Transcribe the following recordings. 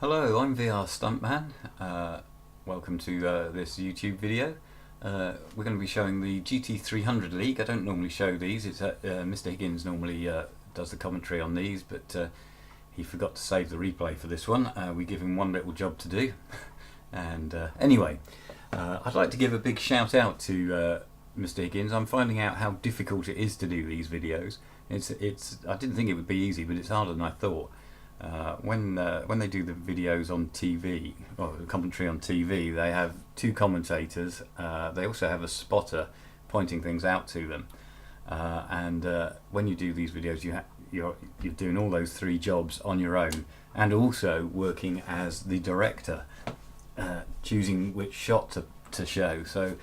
Hello, I'm VR Stuntman. Welcome to this YouTube video. We're going to be showing the GT300 League. I don't normally show these. Mr. Higgins normally does the commentary on these, but he forgot to save the replay for this one. We give him one little job to do. And anyway, I'd like to give a big shout out to Mr. Higgins. I'm finding out how difficult it is to do these videos. I didn't think it would be easy, but it's harder than I thought. When they do the videos on TV, or the commentary on TV, they have two commentators. They also have a spotter pointing things out to them. When you do these videos, you're doing all those three jobs on your own, and also working as the director, choosing which shot to show. So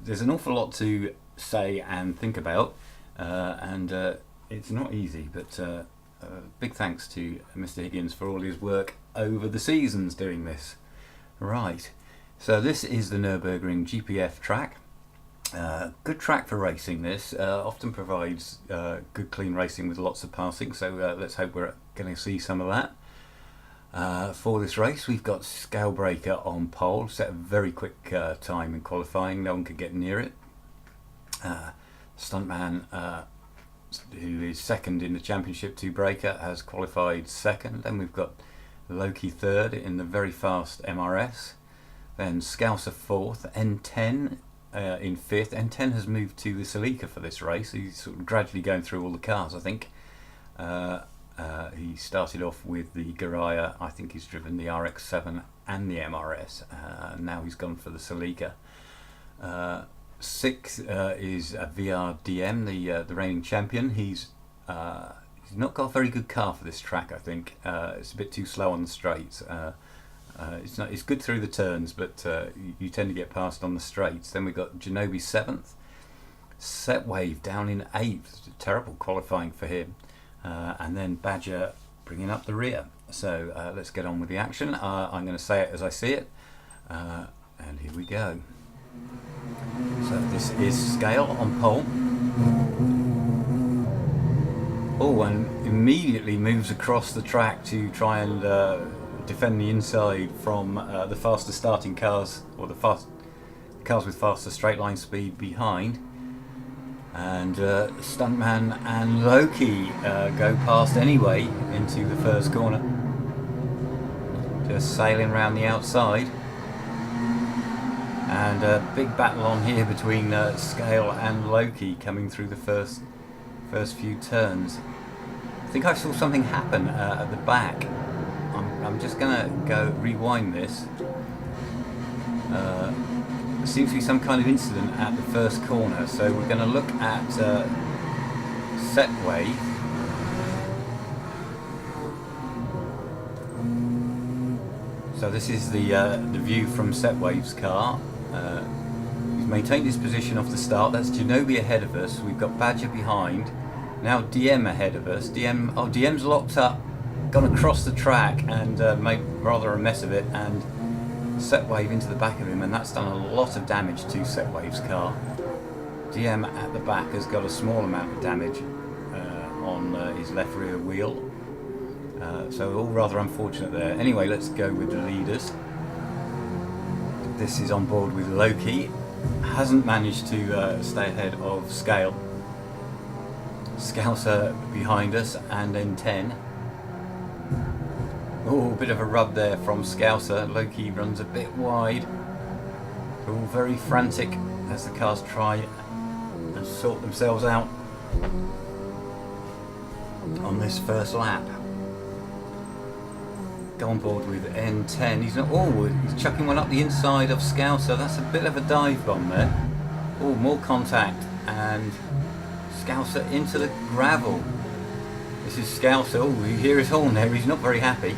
there's an awful lot to say and think about, and it's not easy, but big thanks to Mr. Higgins for all his work over the seasons doing this. Right, so this is the Nürburgring GPF track. Good track for racing. This often provides good clean racing with lots of passing, so let's hope we're going to see some of that. For this race we've got Scalebreaker on pole, set a very quick time in qualifying, no one could get near it. Stuntman, who is second in the championship, 2Breaker, has qualified second. Then we've got Loki third in the very fast MRS. Then Scouser fourth, N10 in fifth. N10 has moved to the Celica for this race. He's sort of gradually going through all the cars, I think. He started off with the Garaya. I think he's driven the RX-7 and the MRS. Now he's gone for the Celica. Sixth is VR DM, the reigning champion. He's not got a very good car for this track, I think. It's a bit too slow on the straights. It's good through the turns, but you tend to get past on the straights. Then we've got Genobi 7th, Setwave down in 8th, terrible qualifying for him, and then Badger bringing up the rear. So let's get on with the action. I'm going to say it as I see it, and here we go. So this is Scale on pole. Oh, and immediately moves across the track to try and defend the inside from the faster starting cars, or the cars with faster straight line speed behind. And Stuntman and Loki go past anyway into the first corner. Just sailing around the outside. And a big battle on here between Scale and Loki coming through the first few turns. I think I saw something happen at the back. I'm just going to go rewind this. There seems to be some kind of incident at the first corner, so we're going to look at Setwave. So this is the view from Setwave's car. He's maintained his position off the start. That's Genobi ahead of us. We've got Badger behind. Now DM ahead of us. DM's locked up, gone across the track and made rather a mess of it, and Setwave into the back of him, and that's done a lot of damage to Setwave's car. DM at the back has got a small amount of damage on his left rear wheel. So all rather unfortunate there. Anyway, let's go with the leaders. This is on board with Loki. Hasn't managed to stay ahead of Scale. Scouser behind us, and then 10. Oh, a bit of a rub there from Scouser. Loki runs a bit wide. They're all very frantic as the cars try and sort themselves out on this first lap. Go on board with N10. He's chucking one up the inside of Scouser. That's a bit of a dive bomb there. Oh, more contact, and Scouser into the gravel. This is Scouser. Oh, you hear his horn there. He's not very happy.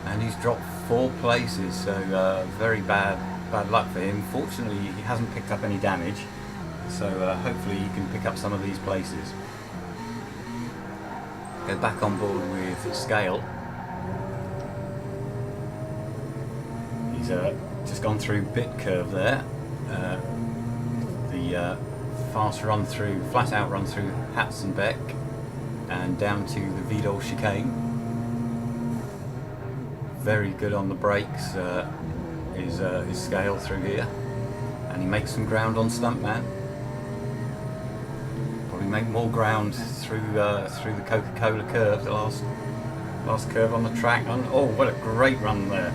And he's dropped 4 places, so very bad luck for him. Fortunately, he hasn't picked up any damage, so hopefully he can pick up some of these places. Go back on board with Scale. He's just gone through bit curve there. The fast run through, flat out run through Hatzenbeck and down to the Vidal chicane. very good on the brakes is Scale through here, and he makes some ground on Stuntman. Probably make more ground through the Coca-Cola curve, the last curve on the track. And oh, what a great run there!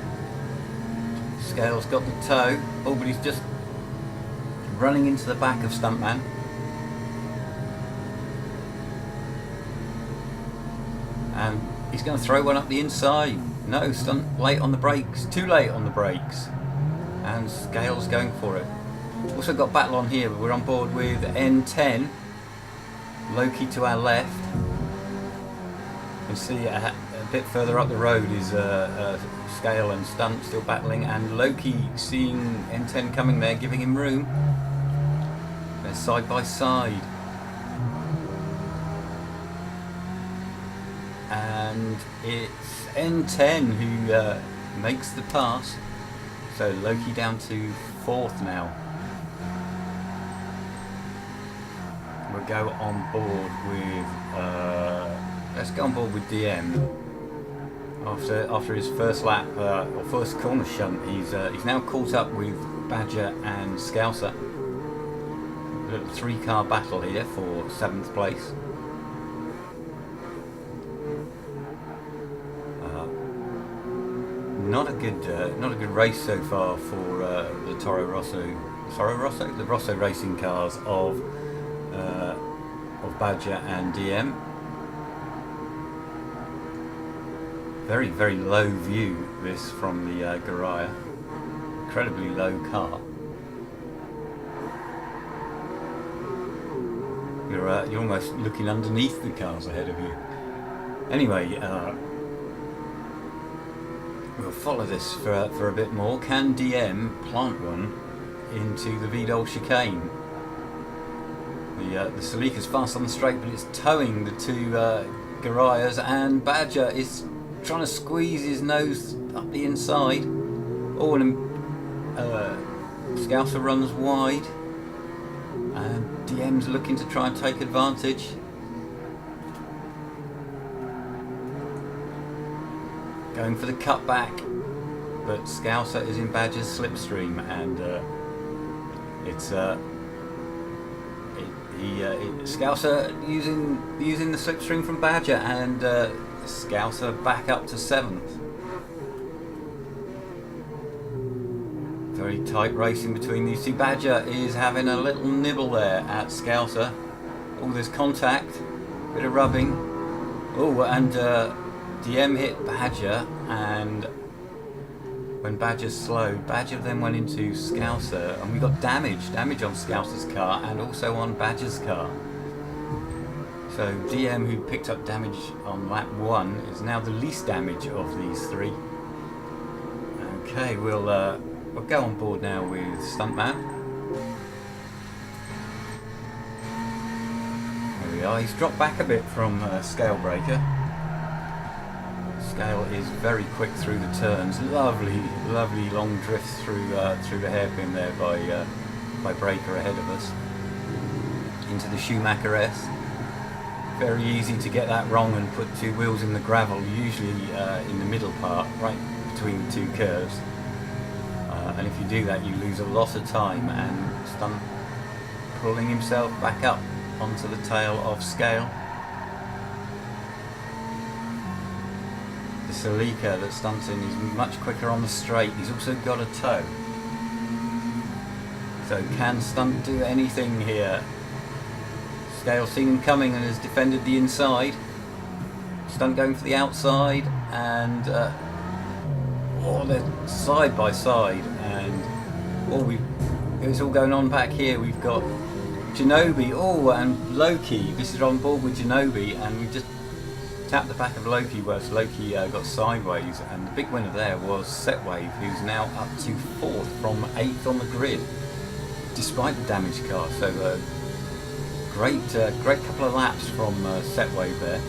Scale's got the toe. Oh, but he's just running into the back of Stuntman. And he's going to throw one up the inside. No, Stunt late on the brakes. Too late on the brakes. And Scale's going for it. Also got battle on here, but we're on board with N10. Loki to our left. You can see a bit further up the road is Scale and Stunt still battling, and Loki seeing N10 coming there, giving him room. They're side by side. And it's N10 who makes the pass. So Loki down to 4th now. We'll go on board with let's go on board with DM. After his first lap or first corner shunt, he's now caught up with Badger and Scouser. A little 3-car battle here for 7th place. Not a good race so far for the Toro Rosso, the Rosso racing cars of Badger and DM. Very, very low view this from the Garaya. Incredibly low car. You're almost looking underneath the cars ahead of you. Anyway. We'll follow this for a bit more. Can DM plant one into the Vidal chicane? The Celica's fast on the straight, but it's towing the two Garayas, and Badger is trying to squeeze his nose up the inside. Oh, and Scouser runs wide, and DM's looking to try and take advantage. Going for the cutback, but Scouser is in Badger's slipstream, and Scouser using the slipstream from Badger, and Scouser back up to 7th. Very tight racing between these two. Badger is having a little nibble there at Scouser. Oh, there's contact, bit of rubbing. Oh, and DM hit Badger, and when Badger's slowed, Badger then went into Scouser, and we got damage on Scouser's car and also on Badger's car. So DM, who picked up damage on lap 1, is now the least damage of these three. Okay, we'll go on board now with Stuntman. There we are. He's dropped back a bit from Scalebreaker. Scale is very quick through the turns. Lovely long drift through the hairpin there by Breaker ahead of us into the Schumacher S. Very easy to get that wrong and put two wheels in the gravel, usually in the middle part, right between the two curves. And if you do that, you lose a lot of time, and Stunt pulling himself back up onto the tail of Scale. The Celica that Stunt's in is much quicker on the straight. He's also got a toe. So can Stunt do anything here? Scale seen him coming and has defended the inside. Stunt going for the outside, and they're side by side, and it's all going on back here. We've got Genobi, and Loki. This is on board with Genobi, and we just tapped the back of Loki, whereas Loki got sideways, and the big winner there was Setwave, who's now up to 4th from 8th on the grid, despite the damaged car. So great couple of laps from Setwave there,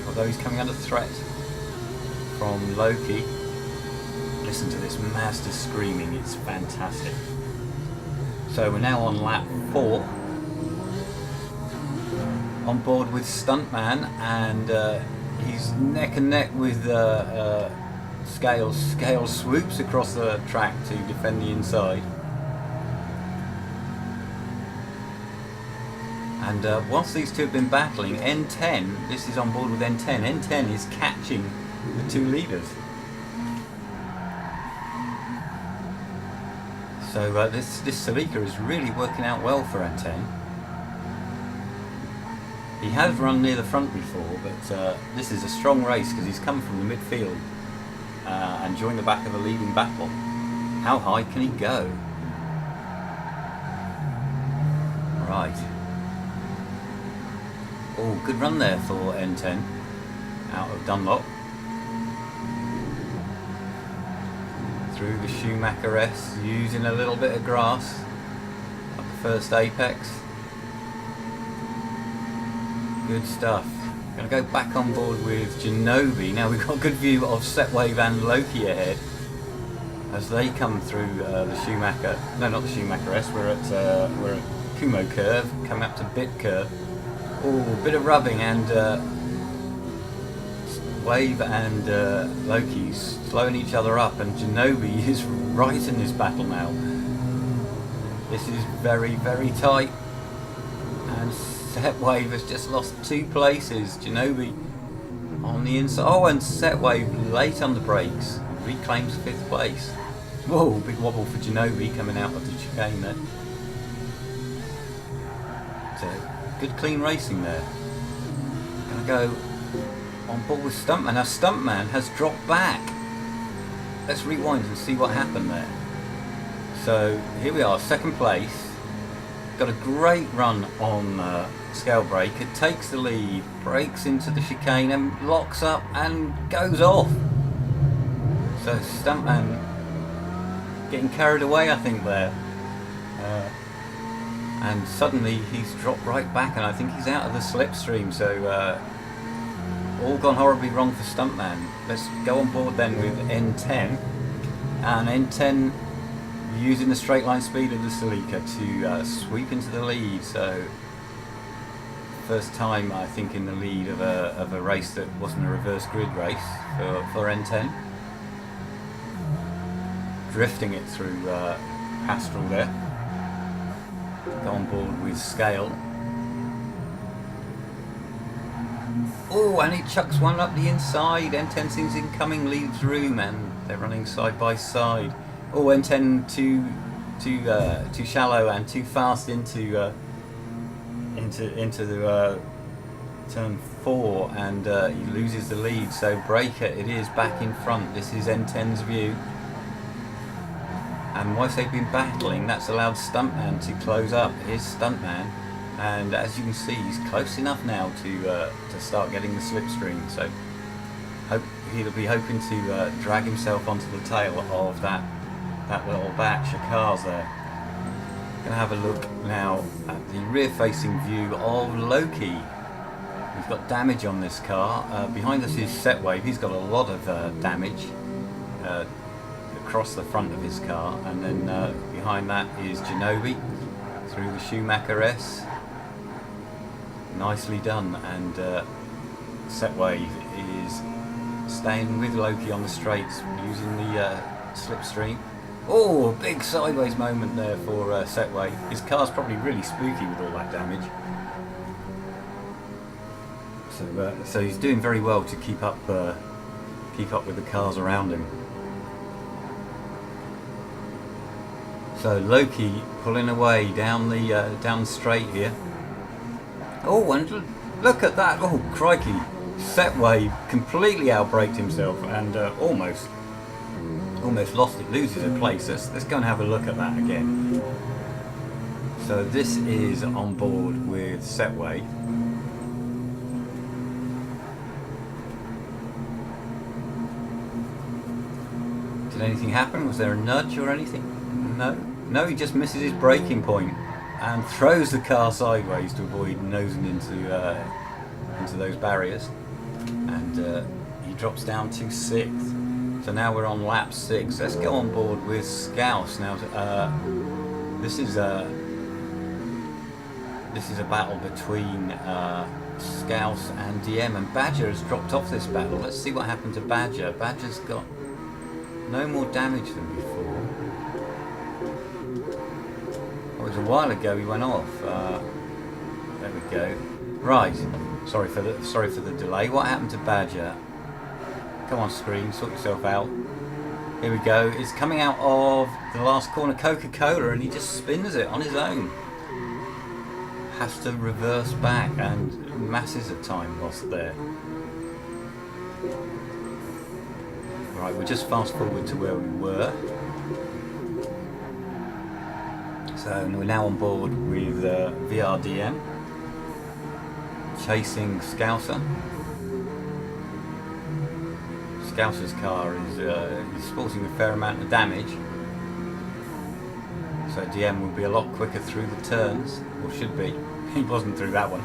although he's coming under threat from Loki. Listen to this master screaming, it's fantastic. So we're now on lap 4, on board with Stuntman, and he's neck and neck with Scale swoops across the track to defend the inside. And whilst these two have been battling, N10, this is on board with N10. N10 is catching the two leaders. So this Celica is really working out well for N10. He has run near the front before, but this is a strong race because he's come from the midfield and joined the back of the leading battle. How high can he go? Right. Oh, good run there for N10 out of Dunlop. Through the Schumacher S, using a little bit of grass at the first apex. Good stuff. Going to go back on board with Genovi. Now we've got a good view of Setwave and Loki ahead as they come through the Schumacher. No, not the Schumacher S. We're at Kumo curve, coming up to Bit curve. Oh, a bit of rubbing, and Wave and Loki slowing each other up, and Genovi is right in this battle now. This is very, very tight, and Setwave has just lost 2 places. Genovi on the inside. Oh, and Setwave late on the brakes reclaims 5th place. Whoa, big wobble for Genovi coming out of the chicane there. So, good clean racing there. Gonna go on board with Stuntman. Now Stuntman has dropped back. Let's rewind and see what happened there. So here we are, 2nd place. Got a great run on Scale Breaker. Takes the lead, breaks into the chicane and locks up and goes off. So Stuntman getting carried away, I think, there. And suddenly he's dropped right back, and I think he's out of the slipstream, so all gone horribly wrong for Stuntman. Let's go on board then with N10, and N10 using the straight line speed of the Celica to sweep into the lead. So first time, I think, in the lead of a race that wasn't a reverse grid race for N10. Drifting it through Astral there. Go on board with Scale. Oh, and he chucks one up the inside. N10 seems incoming, leaves room, and they're running side by side. Oh, N10 too shallow and too fast into the turn 4, and he loses the lead. So Breaker, it is back in front. This is N10's view. And whilst they've been battling, that's allowed Stuntman to close up. Here's Stuntman, and as you can see, he's close enough now to start getting the slipstream. So he'll be hoping to drag himself onto the tail of that little batch of cars there. Gonna have a look now at the rear-facing view of Loki. We've got damage on this car. Behind us is Setwave. He's got a lot of damage across the front of his car, and then behind that is Genovi through the Schumacher S. Nicely done, and Setwave is staying with Loki on the straights using the slipstream. Oh, a big sideways moment there for Setwave. His car's probably really spooky with all that damage. So he's doing very well to keep up with the cars around him. So Loki pulling away down the straight here. Oh, and look at that! Oh, crikey! Setwave completely outbraked himself and almost lost it, loses a place. Let's go and have a look at that again. So this is on board with Setwave. Did anything happen? Was there a nudge or anything? No, he just misses his braking point and throws the car sideways to avoid nosing into those barriers, and he drops down to 6th. So now we're on lap 6. Let's go on board with Scouse now. This is a battle between Scouse and DM, and Badger has dropped off this battle. Let's see what happened to Badger. Badger's got no more damage than before. It was a while ago he went off. There we go. Right. Sorry for the delay. What happened to Badger? Come on, screen, sort yourself out. Here we go. It's coming out of the last corner, Coca-Cola, and he just spins it on his own. Has to reverse back, and masses of time lost there. Right, we'll just fast forward to where we were. So we're now on board with VRDM, chasing Scouser. Scouser's car is sporting a fair amount of damage, so DM will be a lot quicker through the turns, or should be. He wasn't through that one.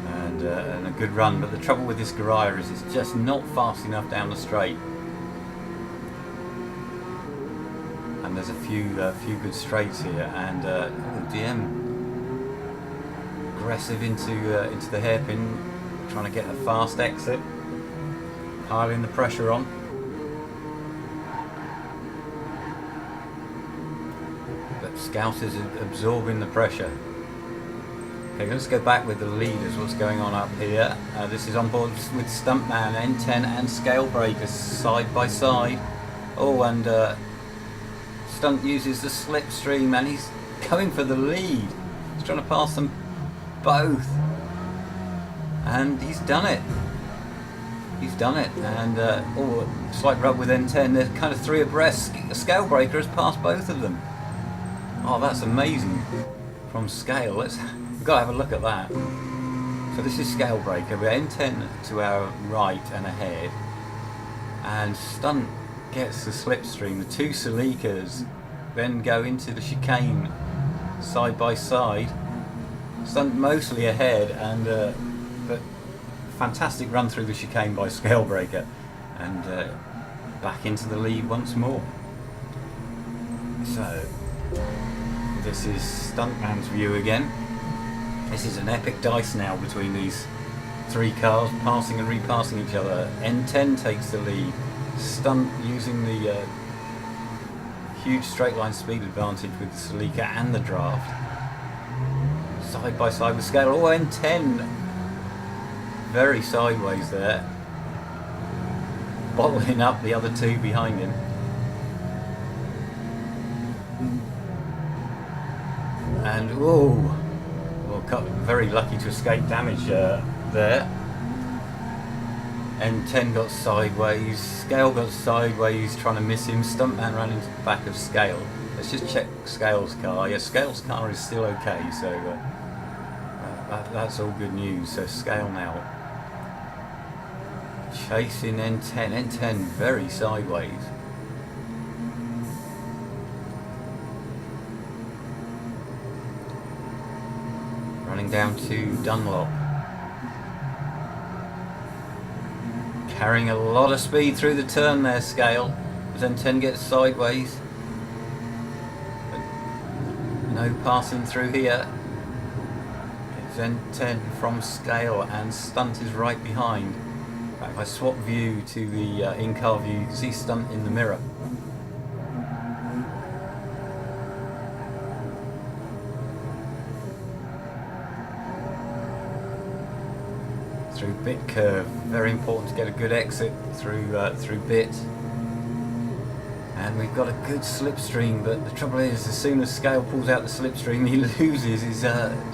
And a good run, but the trouble with this Garaia is it's just not fast enough down the straight. And there's a few good straights here, and DM aggressive into the hairpin, trying to get a fast exit, piling the pressure on. But Scouser's absorbing the pressure. Okay, let's go back with the leaders. What's going on up here? This is on board with Stuntman, N10 and Scalebreaker side by side. Oh, and Stunt uses the slipstream, and he's going for the lead. He's trying to pass them both. And he's done it. He's done it. And slight rub with N10. They're kind of three abreast. Scalebreaker has passed both of them. Oh, that's amazing from Scale. We've got to have a look at that. So this is Scalebreaker. We're N10 to our right and ahead. And Stunt gets the slipstream. The two Celicas then go into the chicane side by side. Stunt mostly ahead, and but fantastic run through the chicane by Scalebreaker, and back into the lead once more. So this is Stuntman's view again. This is an epic dice now between these three cars, passing and repassing each other. N10 takes the lead. Stunt using the huge straight line speed advantage with the Celica and the draft. Side by side with Scale. Oh, N10 very sideways there, bottling up the other two behind him. And very lucky to escape damage there. N10 got sideways, Scale got sideways, trying to miss him. Stuntman ran into the back of Scale. Let's just check Scale's car. Yeah, Scale's car is still okay, so that's all good news. So Scale now chasing N10. N10 very sideways. Running down to Dunlop. Carrying a lot of speed through the turn there, Scale. As N10 gets sideways. But no passing through here. It's N10 from Scale, and Stunt is right behind. In fact, if I swap view to the in-car view, you can see Stunt in the mirror. Through bit curve, very important to get a good exit through bit. And we've got a good slipstream, but the trouble is, as soon as Scale pulls out the slipstream, he loses his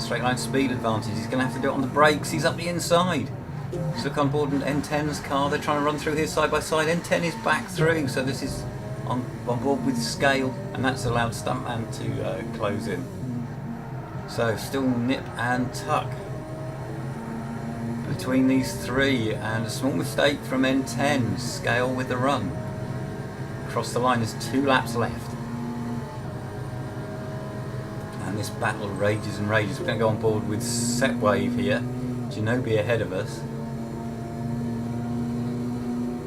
straight line speed advantage. He's going to have to do it on the brakes. He's up the inside. Let's look on board N10's car. They're trying to run through here side by side. N10 is back through, so this is on board with Scale, and that's allowed Stuntman to close in. So still nip and tuck between these three, and a small mistake from N10. Scale with the run. Across the line, there's 2 laps left. And this battle rages and rages. We're going to go on board with Setwave here. Genobi ahead of us.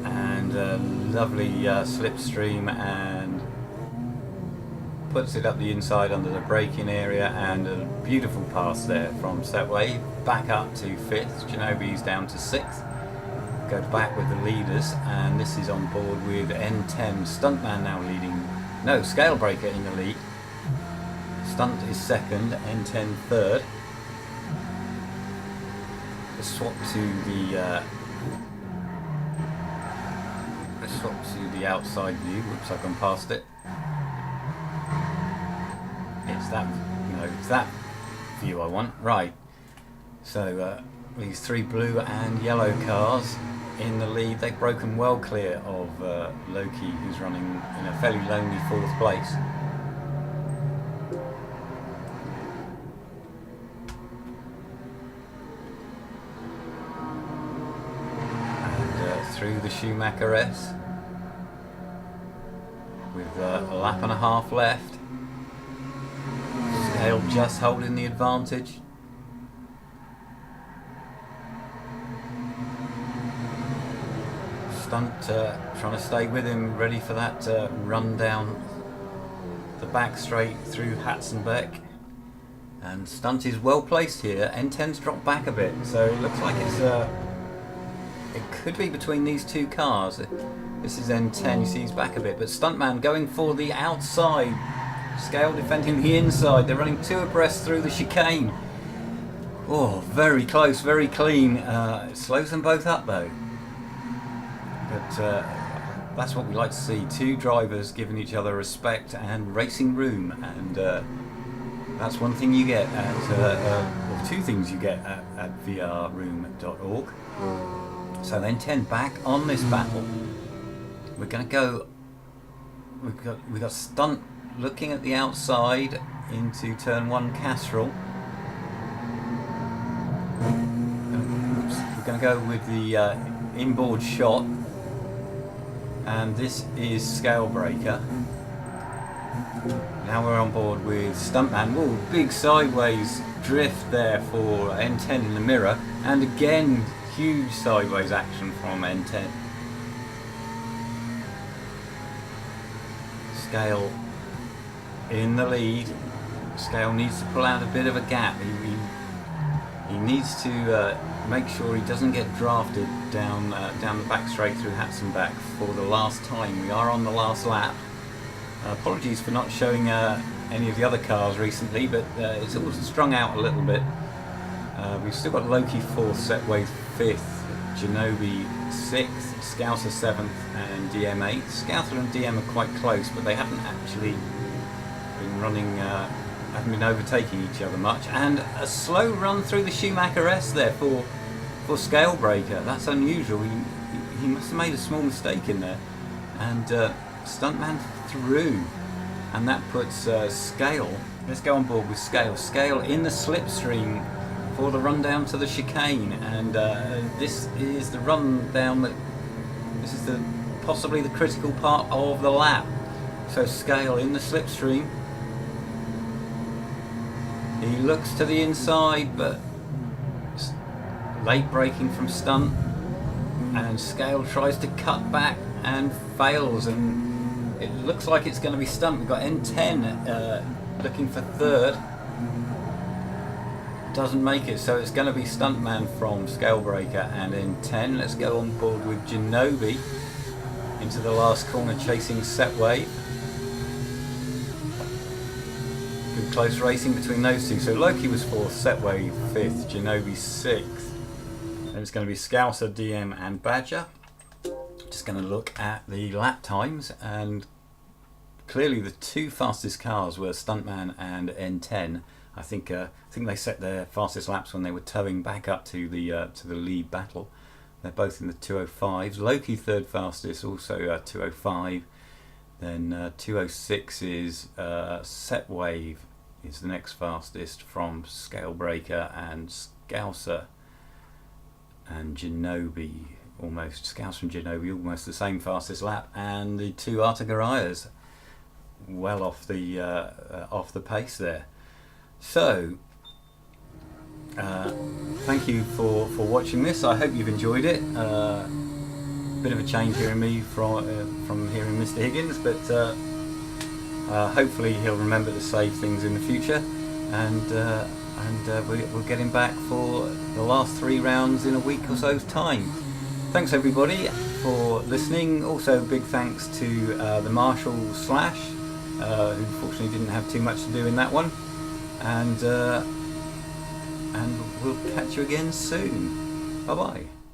And a lovely slipstream, and puts it up the inside under the braking area, and a beautiful pass there from Setwave. Back up to 5th. Genobi's down to 6th. go back with the leaders, and this is on board with N10. Stuntman now leading. No, Scalebreaker in the lead. Stunt is second, N10 third. Let's swap to the outside view. Whoops, I've gone past it. It's that, it's that view I want. Right. So these three blue and yellow cars in the lead. They've broken well clear of Loki, who's running in a fairly lonely fourth place. And through the Schumacher S with a lap and a half left. Scale just holding the advantage. Stunt trying to stay with him, ready for that run down the back straight through Hatzenbeck. And Stunt is well placed here. N10's dropped back a bit, so it looks like it could be between these two cars. This is N10, you see he's back a bit, but Stuntman going for the outside. Scale defending the inside. They're running two abreast through the chicane. Oh, very close, very clean. It slows them both up though. But that's what we like to see. Two drivers giving each other respect and racing room, and that's one thing you get at, or two things you get at vrroom.org. So then 10 back on this battle. We're going to go. We've got Stunt looking at the outside into turn 1 Castrol. We're going to go with the inboard shot, and this is Scalebreaker. Now we're on board with Stuntman. Whoa, big sideways drift there for N10 in the mirror, and again huge sideways action from N10. Scale in the lead. Scale needs to pull out a bit of a gap. He needs to make sure he doesn't get drafted down the back straight through Hatzenbeck for the last time. We are on the last lap. Apologies for not showing any of the other cars recently, but it's all strung out a little bit. We've still got Loki 4th, Setway 5th, Genobi 6th, Scouser 7th and DM 8th. Scouser and DM are quite close, but they haven't actually been running, haven't been overtaking each other much. And a slow run through the Schumacher S there for Scalebreaker. That's unusual. He must have made a small mistake in there. And Stuntman through. And that puts Scale. Let's go on board with Scale. Scale in the slipstream for the run down to the chicane, and this is the run down this is possibly the critical part of the lap. So Scale in the slipstream. He looks to the inside, but late braking from Stunt, and Scale tries to cut back and fails, and it looks like it's going to be Stunt. We've got N10 looking for third. Doesn't make it, so it's going to be Stuntman from Scalebreaker and N10. Let's go on board with Genobi into the last corner chasing Setway. Good close racing between those two. So Loki was 4th, Setway 5th, Genobi 6th. Then it's going to be Scouser, DM and Badger. Just going to look at the lap times, and clearly the two fastest cars were Stuntman and N10. I think they set their fastest laps when they were towing back up to the lead battle. They're both in the 205s. Loki third fastest, also 205. Then 206 is Setwave is the next fastest from Scalebreaker and Scouser and Genobi. Almost Scouser and Genobi almost the same fastest lap, and the two Artagarayas well off the pace there. So, thank you for watching this. I hope you've enjoyed it. Bit of a change hearing me from hearing Mr. Higgins, but hopefully he'll remember to save things in the future, and we'll get him back for the last 3 rounds in a week or so's time. thanks everybody for listening. Also big thanks to the Marshall Slash, who fortunately didn't have too much to do in that one. And we'll catch you again soon. Bye bye.